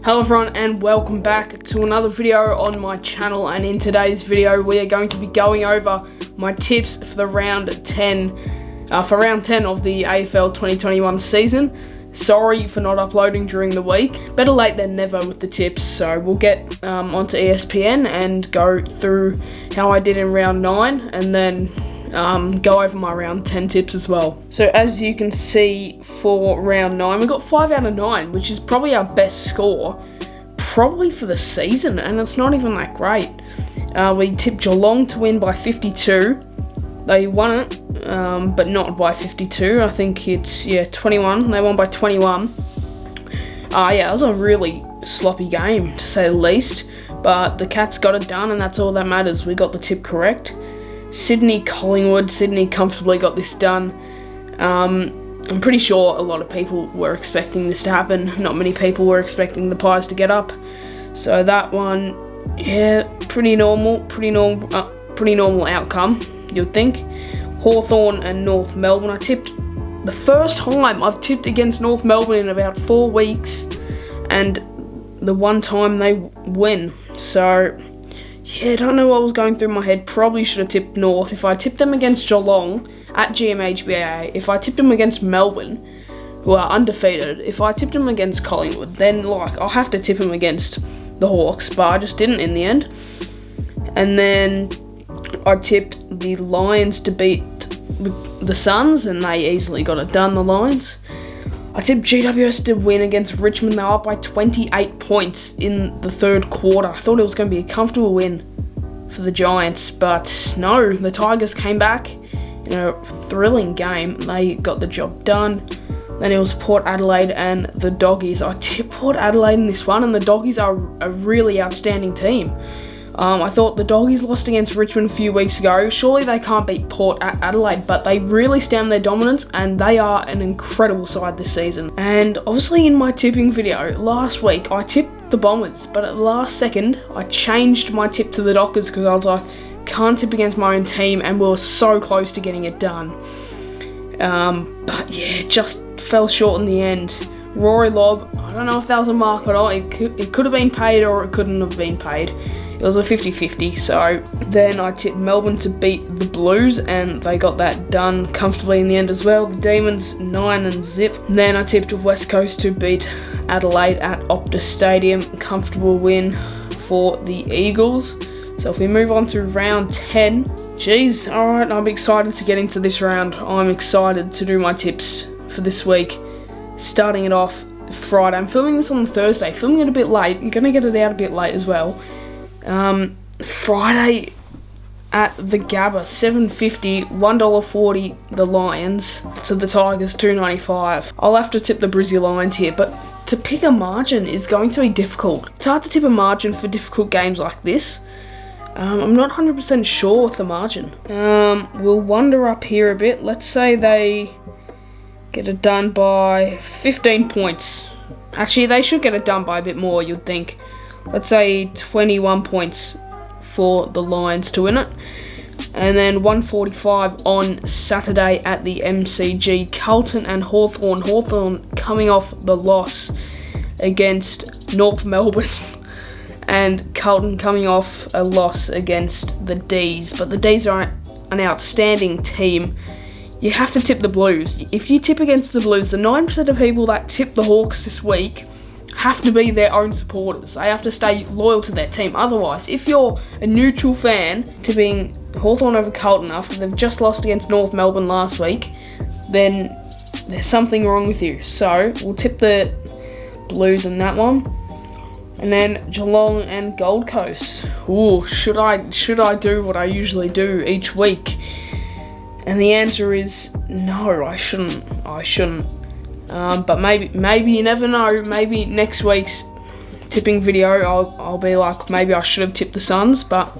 Hello everyone and welcome back to another video on my channel, and in today's video we are going to be going over my tips for the round 10 of the AFL 2021 season. Sorry for not uploading during the week. Better late than never with the tips. So we'll get onto ESPN and go through how I did in round 9 and then go over my round 10 tips as well. So as you can see for round 9, we got 5 out of 9, which is probably our best score probably for the season, and it's not even that great. We tipped Geelong to win by 52. They won it, but not by 52. I think it's 21. They won by 21. It was a really sloppy game to say the least, but the Cats got it done, and that's all that matters. We got the tip correct. Sydney Collingwood. Sydney comfortably got this done. I'm pretty sure a lot of people were expecting this to happen. Not many people were expecting the Pies to get up. So that one, pretty normal outcome, you'd think. Hawthorn and North Melbourne. I tipped the first time I've tipped against North Melbourne in about 4 weeks, and the one time they win. So I don't know what was going through my head. Probably should have tipped North. If I tipped them against Geelong at GMHBA, if I tipped them against Melbourne, who are undefeated, if I tipped them against Collingwood, then I'll have to tip them against the Hawks, but I just didn't in the end. And then I tipped the Lions to beat the Suns, and they easily got it done, the Lions. I tipped GWS to win against Richmond. They were up by 28 points in the third quarter. I thought it was going to be a comfortable win for the Giants, but no, the Tigers came back in a thrilling game. They got the job done. Then it was Port Adelaide and the Doggies. I tipped Port Adelaide in this one, and the Doggies are a really outstanding team. I thought the Doggies lost against Richmond a few weeks ago. Surely they can't beat Port Adelaide, but they really stand their dominance, and they are an incredible side this season. And obviously in my tipping video last week, I tipped the Bombers, but at the last second, I changed my tip to the Dockers because I was like, can't tip against my own team, and we were so close to getting it done. But it just fell short in the end. Rory Lobb, I don't know if that was a mark or not. It could have been paid or it couldn't have been paid. It was a 50-50, so then I tipped Melbourne to beat the Blues, and they got that done comfortably in the end as well. The Demons 9-0. Then I tipped West Coast to beat Adelaide at Optus Stadium. Comfortable win for the Eagles. So if we move on to round 10, alright, I'm excited to get into this round. I'm excited to do my tips for this week. Starting it off Friday. I'm filming this on Thursday, filming it a bit late. I'm going to get it out a bit late as well. Friday at the Gabba, $7.50, $1.40 the Lions to the Tigers, $2.95. I'll have to tip the Brizzy Lions here, but to pick a margin is going to be difficult. It's hard to tip a margin for difficult games like this. I'm not 100% sure with the margin. We'll wander up here a bit. Let's say they get it done by 15 points. Actually, they should get it done by a bit more, you'd think. Let's say 21 points for the Lions to win it. And then 1:45 on Saturday at the MCG, Carlton and Hawthorn. Hawthorn coming off the loss against North Melbourne. And Carlton coming off a loss against the D's. But the D's are an outstanding team. You have to tip the Blues. If you tip against the Blues, the 9% of people that tip the Hawks this week have to be their own supporters. They have to stay loyal to their team. Otherwise, if you're a neutral fan tipping Hawthorn over Carlton after they've just lost against North Melbourne last week, then there's something wrong with you. So we'll tip the Blues in that one. And then Geelong and Gold Coast. Ooh, should I do what I usually do each week? And the answer is no, I shouldn't. But maybe you never know. Maybe next week's tipping video, I'll be like, maybe I should have tipped the Suns. But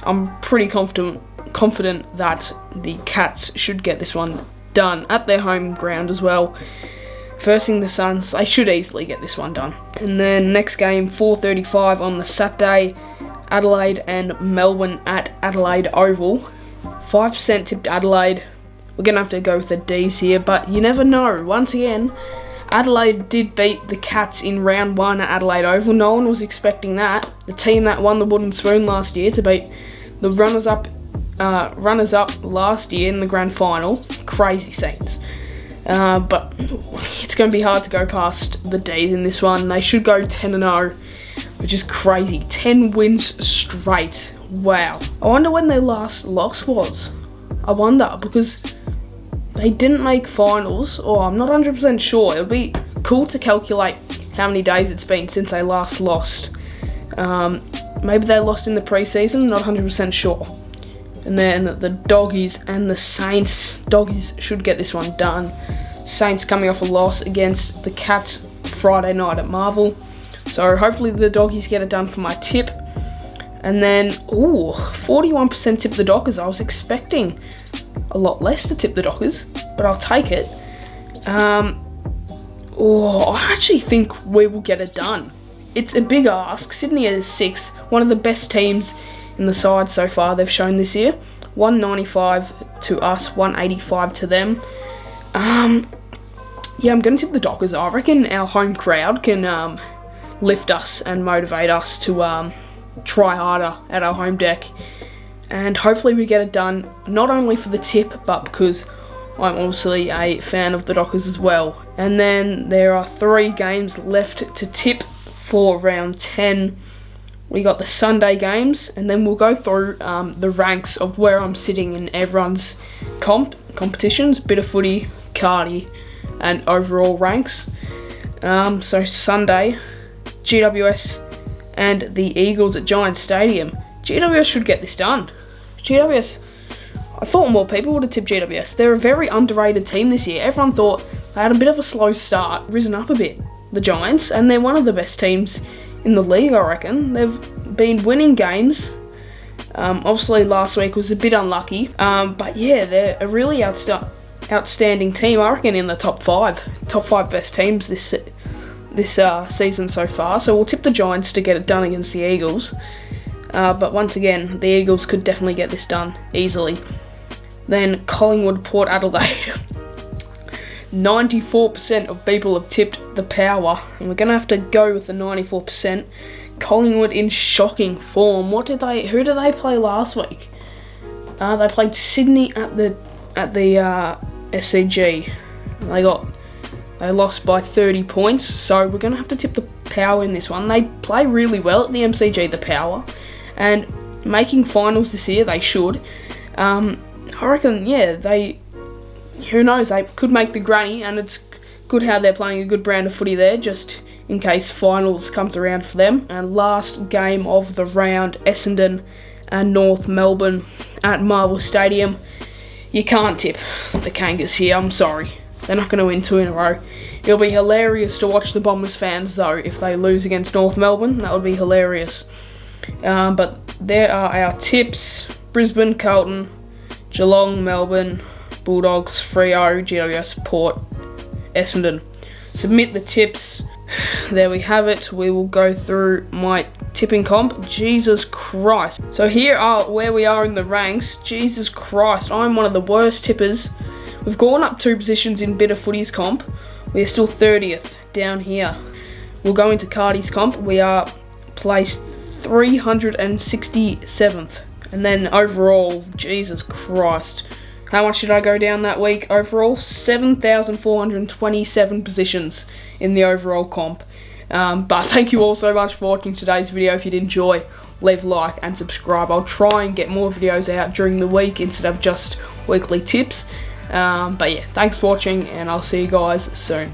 I'm pretty confident that the Cats should get this one done at their home ground as well. First thing, the Suns, they should easily get this one done. And then next game, 4:35 on the Saturday, Adelaide and Melbourne at Adelaide Oval. 5% tipped Adelaide. We're going to have to go with the D's here, but you never know. Once again, Adelaide did beat the Cats in round 1 at Adelaide Oval. No one was expecting that. The team that won the Wooden Spoon last year to beat the runners-up last year in the grand final. Crazy scenes. But it's going to be hard to go past the D's in this one. They should go 10-0, which is crazy. 10 wins straight. Wow. I wonder when their last loss was. I wonder, because they didn't make finals, or I'm not 100% sure. It would be cool to calculate how many days it's been since they last lost. Maybe they lost in the preseason, not 100% sure. And then the Doggies and the Saints. Doggies should get this one done. Saints coming off a loss against the Cats Friday night at Marvel. So hopefully the Doggies get it done for my tip. And then, 41% tip the Dockers. I was expecting a lot less to tip the Dockers, but I'll take it. I actually think we will get it done. It's a big ask. Sydney is 6th, one of the best teams in the side so far they've shown this year. 195 to us, 185 to them. I'm going to tip the Dockers. I reckon our home crowd can lift us and motivate us to try harder at our home deck, and hopefully we get it done, not only for the tip but because I'm obviously a fan of the Dockers as well. And then there are 3 games left to tip for round 10. We got the Sunday games, and then we'll go through the ranks of where I'm sitting in everyone's competitions, bit of footy, cardi and overall ranks. So Sunday, GWS and the Eagles at Giants Stadium. GWS should get this done. GWS, I thought more people would have tipped GWS. They're a very underrated team this year. Everyone thought they had a bit of a slow start, risen up a bit, the Giants, and they're one of the best teams in the league, I reckon. They've been winning games. Obviously last week was a bit unlucky, but yeah, they're a really outstanding team. I reckon in the top 5 best teams this season so far. So we'll tip the Giants to get it done against the Eagles. But once again, the Eagles could definitely get this done easily. Then Collingwood, Port Adelaide. 94% of people have tipped the Power, and we're going to have to go with the 94%. Collingwood in shocking form. Who did they play last week? They played Sydney at the SCG. They lost by 30 points, so we're going to have to tip the Power in this one. They play really well at the MCG, the Power, and making finals this year, they should. I reckon, who knows, they could make the granny, and it's good how they're playing a good brand of footy there, just in case finals comes around for them. And last game of the round, Essendon and North Melbourne at Marvel Stadium. You can't tip the Kangas here, I'm sorry. They're not going to win 2 in a row. It'll be hilarious to watch the Bombers fans, though, if they lose against North Melbourne. That would be hilarious. But there are our tips. Brisbane, Carlton, Geelong, Melbourne, Bulldogs, Freo, GWS, Port, Essendon. Submit the tips. There we have it. We will go through my tipping comp. Jesus Christ. So here are where we are in the ranks. Jesus Christ, I'm one of the worst tippers. We've gone up 2 positions in Bit of Footy's comp. We are still 30th down here. We'll go into Cardi's comp. We are placed 367th. And then overall, Jesus Christ. How much did I go down that week overall? 7,427 positions in the overall comp. But thank you all so much for watching today's video. If you did enjoy, leave a like and subscribe. I'll try and get more videos out during the week instead of just weekly tips. But yeah, thanks for watching, and I'll see you guys soon.